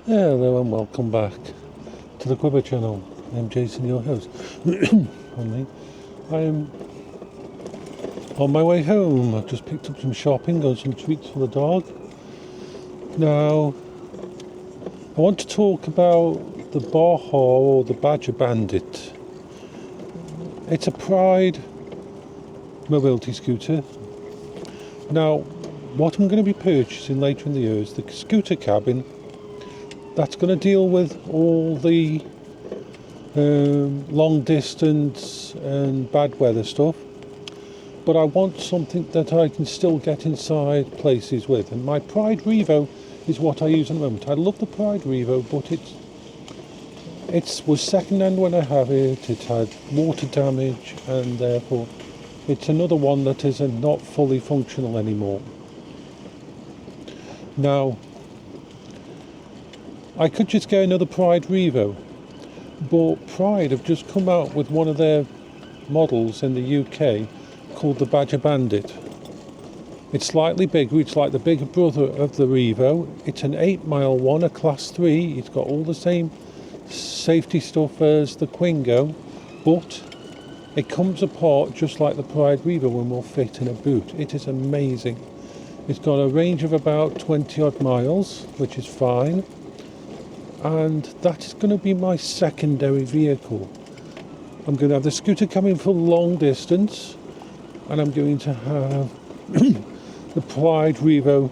Hello and welcome back to the Quiver channel. I'm Jason, your host. Pardon me. I'm on my way home. I've just picked up some shopping, got some treats for the dog. Now, I want to talk about the Baja or the Badger Bandit. It's a Pride mobility scooter. Now, what I'm going to be purchasing later in the year is the scooter cabin that's going to deal with all the long distance and bad weather stuff, but I want something that I can still get inside places with, and my Pride Revo is what I use at the moment. I love the Pride Revo, but it was second hand when I have it. It had water damage, and therefore it's another one that is not fully functional anymore. Now, I could just get another Pride Revo, but Pride have just come out with one of their models in the UK called the Badger Bandit. It's slightly bigger, it's like the bigger brother of the Revo. It's an 8-mile one, a class 3. It's got all the same safety stuff as the Quingo, but it comes apart just like the Pride Revo and will fit in a boot. It is amazing. It's got a range of about 20 odd miles, which is fine. And that is going to be my secondary vehicle. I'm going to have the scooter coming for long distance, and I'm going to have the Pride Revo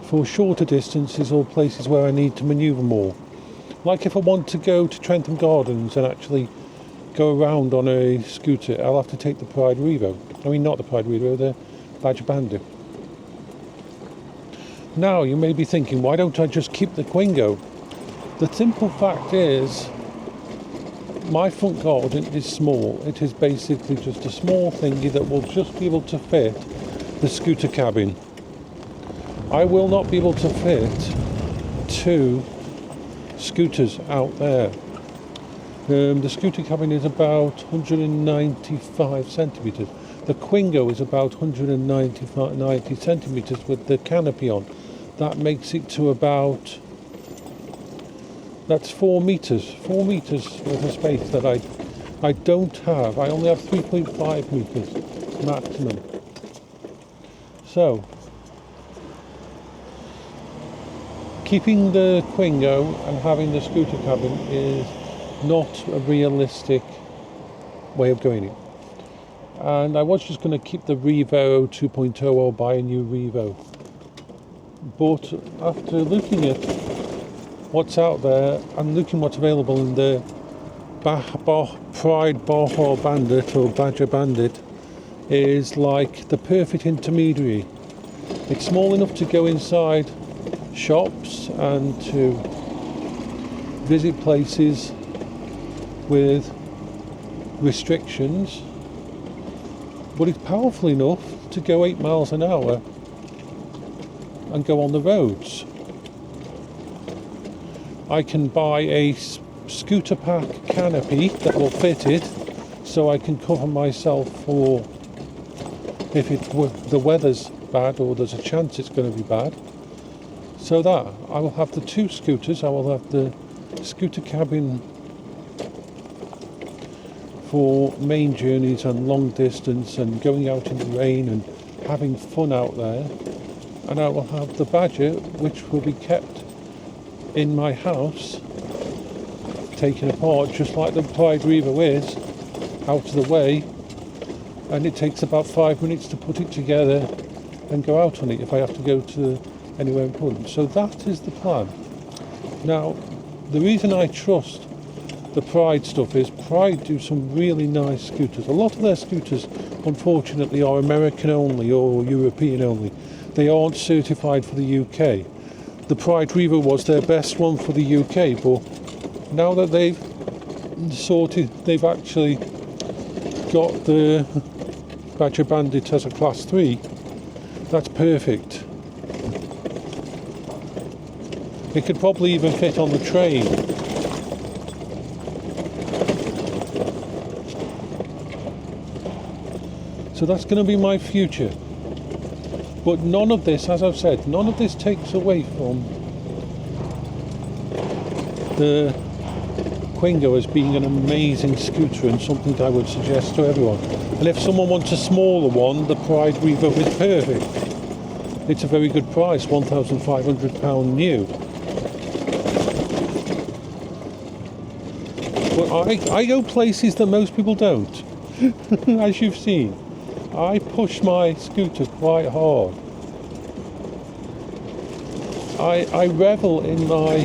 for shorter distances or places where I need to manoeuvre more. Like if I want to go to Trentham Gardens and actually go around on a scooter, I'll have to take the Pride Revo. I mean, not the Pride Revo, the Badger Bandit. Now, you may be thinking, why don't I just keep the Quingo? The simple fact is, my front garden is small. It is basically just a small thingy that will just be able to fit the scooter cabin. I will not be able to fit 2 scooters out there. The scooter cabin is about 195 centimetres. The Quingo is about 190 centimetres with the canopy on. That makes it to about, that's 4 metres worth of space that I don't have. I only have 3.5 metres maximum. So, keeping the Quingo and having the scooter cabin is not a realistic way of doing it. And I was just going to keep the Revo 2.0 or buy a new Revo. But after looking at what's out there and looking what's available in the Pride Baja Bandit or Badger Bandit is like the perfect intermediary. It's small enough to go inside shops and to visit places with restrictions, but it's powerful enough to go 8 miles an hour and go on the roads. I can buy a scooter pack canopy that will fit it, so I can cover myself for if the weather's bad or there's a chance it's going to be bad. So that I will have the 2 scooters. I will have the scooter cabin for main journeys and long distance and going out in the rain and having fun out there. And I will have the Badger, which will be kept in my house, taken apart just like the Pride Revo is, out of the way, and it takes about 5 minutes to put it together and go out on it if I have to go to anywhere important. So that is the plan. Now, the reason I trust the Pride stuff is Pride do some really nice scooters. A lot of their scooters, unfortunately, are American only or European only. They aren't certified for the UK. The Pride Revo was their best one for the UK, but now that they've actually got the Badger Bandit as a class 3, that's perfect. It could probably even fit on the train. So that's going to be my future. But none of this, as I've said, none of this takes away from the Quingo as being an amazing scooter and something I would suggest to everyone. And if someone wants a smaller one, the Pride Revo is perfect. It's a very good price, £1,500 new. But I go places that most people don't, as you've seen. I push my scooter quite hard. I revel in my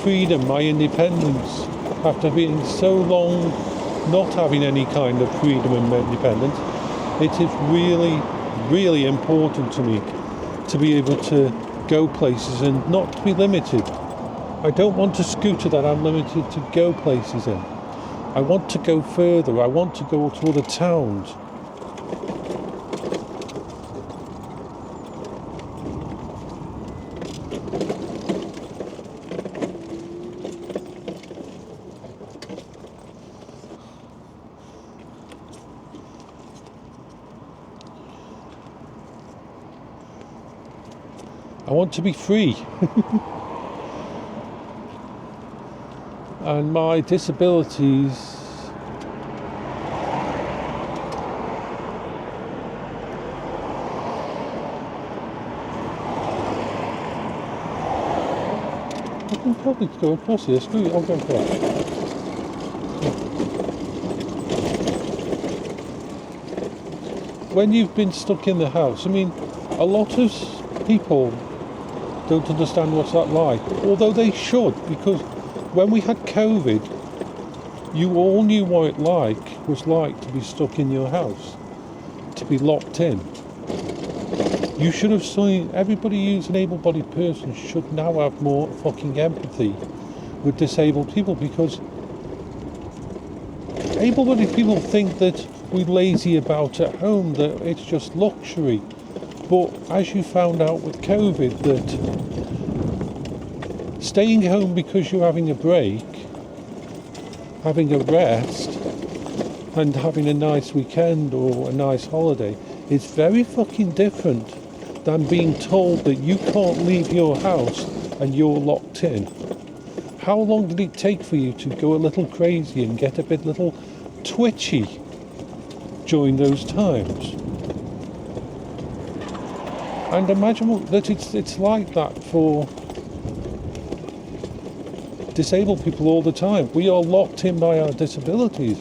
freedom, my independence, after being so long not having any kind of freedom and independence. It is really, really important to me to be able to go places and not to be limited. I don't want a scooter that I'm limited to go places in. I want to go further. I want to go to other towns. I want to be free. And my disabilities I can probably go across here. Screw it, I'll go across. When you've been stuck in the house, I mean, a lot of people don't understand what's that like, although they should, because when we had COVID, you all knew what it was like to be stuck in your house, to be locked in. You should have seen, everybody who's an able-bodied person should now have more fucking empathy with disabled people, because able-bodied people think that we're lazy about at home, that it's just luxury. But as you found out with COVID, that staying home because you're having a break, having a rest, and having a nice weekend or a nice holiday is very fucking different than being told that you can't leave your house and you're locked in. How long did it take for you to go a little crazy and get a bit little twitchy during those times? And imagine that it's like that for disabled people all the time. We are locked in by our disabilities.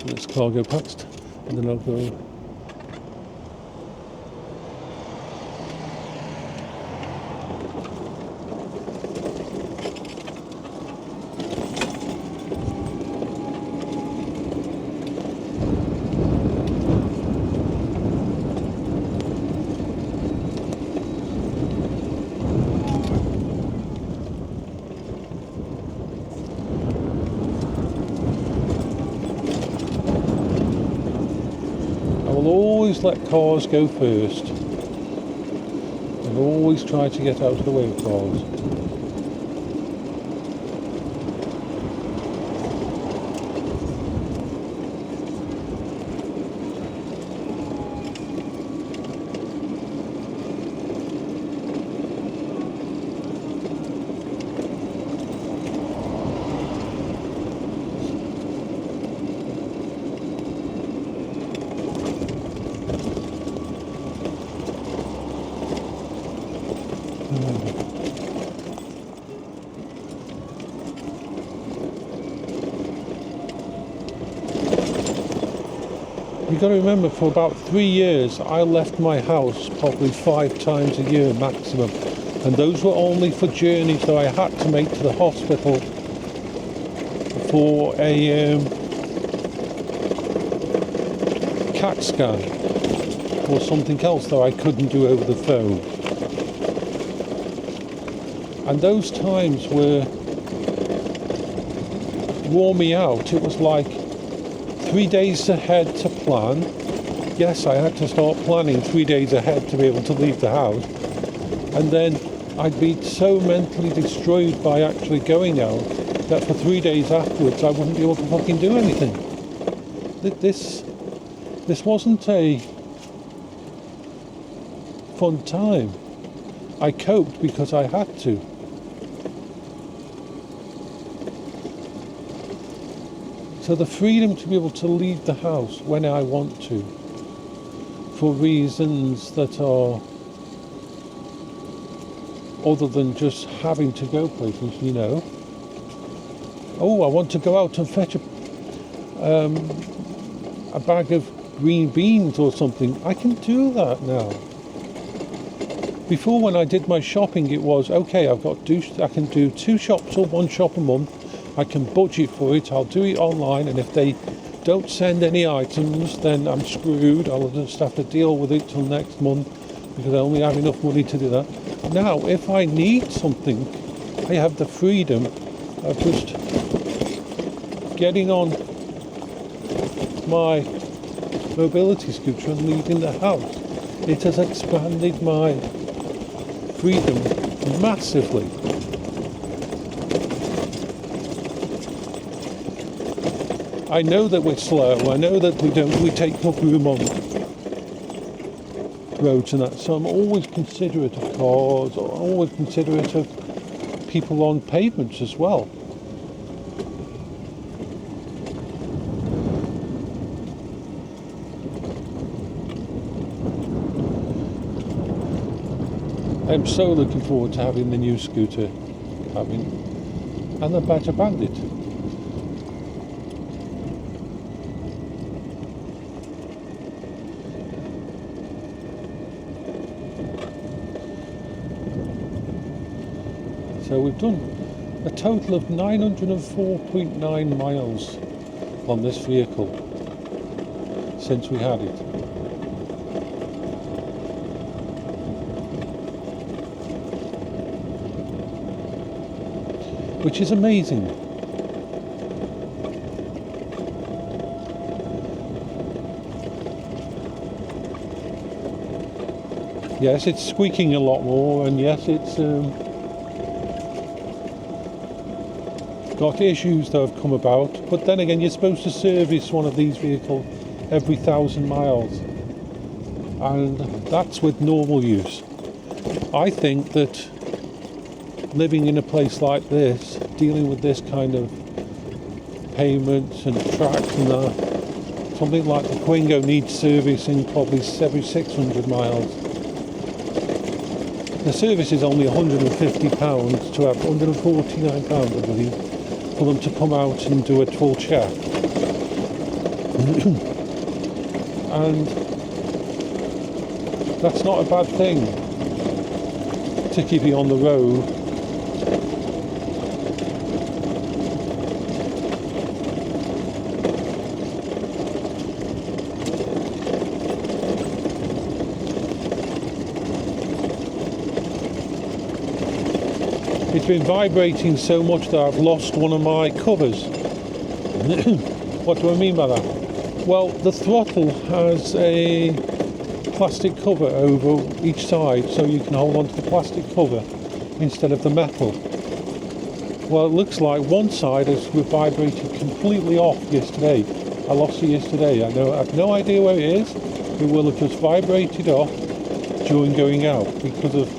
This car go past, and then I'll go. Let cars go first, and always try to get out of the way of cars. You've got to remember, for about 3 years I left my house probably 5 times a year maximum, and those were only for journeys that I had to make to the hospital for a CAT scan or something else that I couldn't do over the phone. And those times wore me out. It was like 3 days ahead to plan. Yes, I had to start planning 3 days ahead to be able to leave the house. And then I'd be so mentally destroyed by actually going out that for 3 days afterwards I wouldn't be able to fucking do anything. This This wasn't a fun time. I coped because I had to. So the freedom to be able to leave the house when I want to, for reasons that are other than just having to go places, you know. Oh, I want to go out and fetch a bag of green beans or something. I can do that now. Before, when I did my shopping, it was, okay, I can do 2 shops or 1 shop a month. I can budget for it. I'll do it online, and if they don't send any items, then I'm screwed. I'll just have to deal with it till next month because I only have enough money to do that. Now, if I need something, I have the freedom of just getting on my mobility scooter and leaving the house. It has expanded my freedom massively. I know that we're slow. I know that we take up room on roads and that. So I'm always considerate of cars. I'm always considerate of people on pavements as well. I'm so looking forward to having the new scooter and the Badger Bandit. So we've done a total of 904.9 miles on this vehicle since we had it. Which is amazing. Yes, it's squeaking a lot more, and yes, it's got issues that have come about, but then again, you're supposed to service one of these vehicles every 1,000 miles, and that's with normal use. I think that living in a place like this, dealing with this kind of payments and tracks and that, something like the Quingo needs servicing probably every 600 miles. The service is only £150 to have £149, I believe, for them to come out and do a full check. And that's not a bad thing to keep you on the road. It's been vibrating so much that I've lost one of my covers. What do I mean by that? Well, the throttle has a plastic cover over each side, so you can hold on to the plastic cover instead of the metal. Well, it looks like one side has vibrated completely off yesterday. I lost it yesterday. I have no idea where it is. It will have just vibrated off during going out because of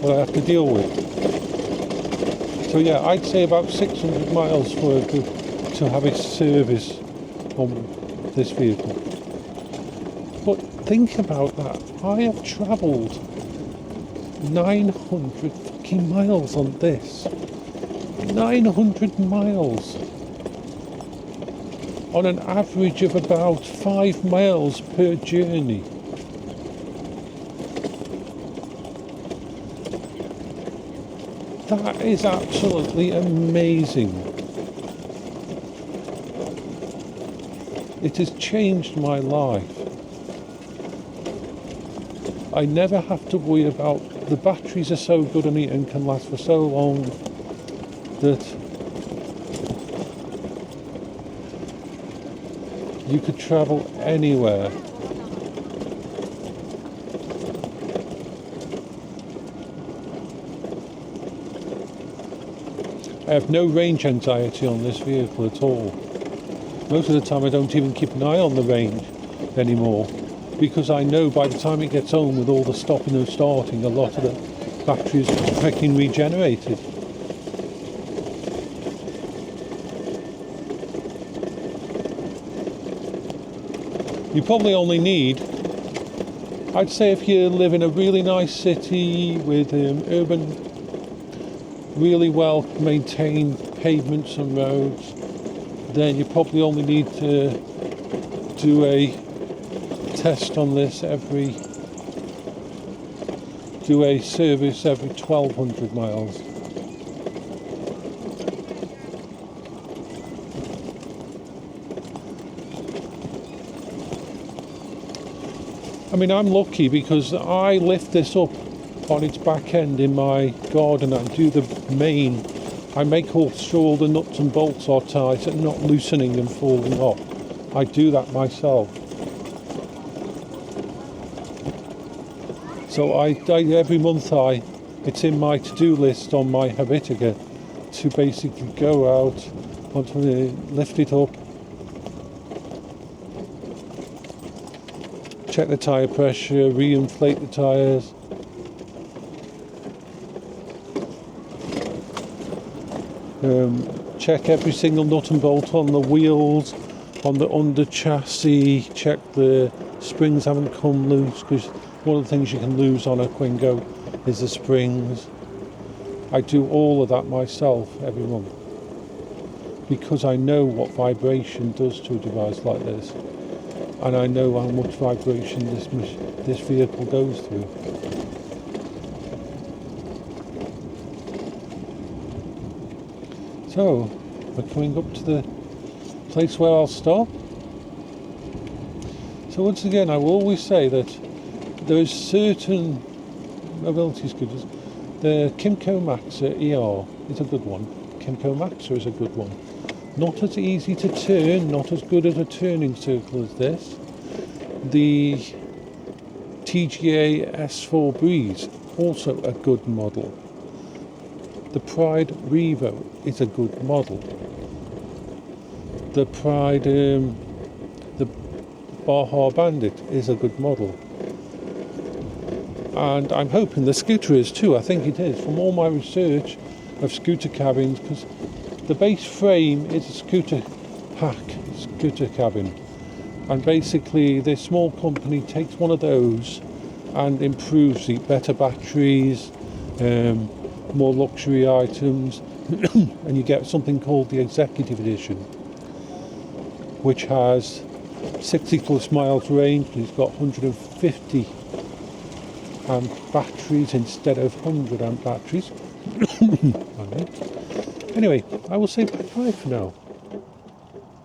what I have to deal with. So yeah, I'd say about 600 miles to have its service on this vehicle. But think about that. I have travelled 900 fucking miles on this. 900 miles. On an average of about 5 miles per journey. That is absolutely amazing. It has changed my life. I never have to worry about, the batteries are so good on it and can last for so long that you could travel anywhere. I have no range anxiety on this vehicle at all. Most of the time I don't even keep an eye on the range. anymore, because I know by the time it gets home with all the stopping and starting, a lot of the batteries are being regenerated. You probably only need, I'd say, if you live in a really nice city with urban, really well maintained pavements and roads, then you probably only need to do a test on this do a service every 1200 miles. I mean, I'm lucky because I lift this up on its back end in my garden and do the main. I make sure all the nuts and bolts are tight and not loosening and falling off. I do that myself. So I every month it's in my to-do list on my Habitica to basically go out, lift it up, check the tyre pressure, re-inflate the tyres, check every single nut and bolt on the wheels, on the under chassis, check the springs haven't come loose, because one of the things you can lose on a Quingo is the springs. I do all of that myself every month because I know what vibration does to a device like this, and I know how much vibration this vehicle goes through. So we're coming up to the place where I'll stop. So once again, I will always say that there is certain mobility scooters. The Kymco Maxa ER is a good one. Kymco Maxa is a good one. Not as easy to turn, not as good at a turning circle as this. The TGA S4 Breeze, also a good model. The Pride Revo is a good model. The Pride, the Baja Bandit is a good model. And I'm hoping the scooter is too. I think it is, from all my research of scooter cabins, because the base frame is a scooter cabin, and basically this small company takes one of those and improves it, better batteries, more luxury items, and you get something called the Executive Edition, which has 60 plus miles range, and it's got 150 amp batteries instead of 100 amp batteries. Anyway, I will say bye for now.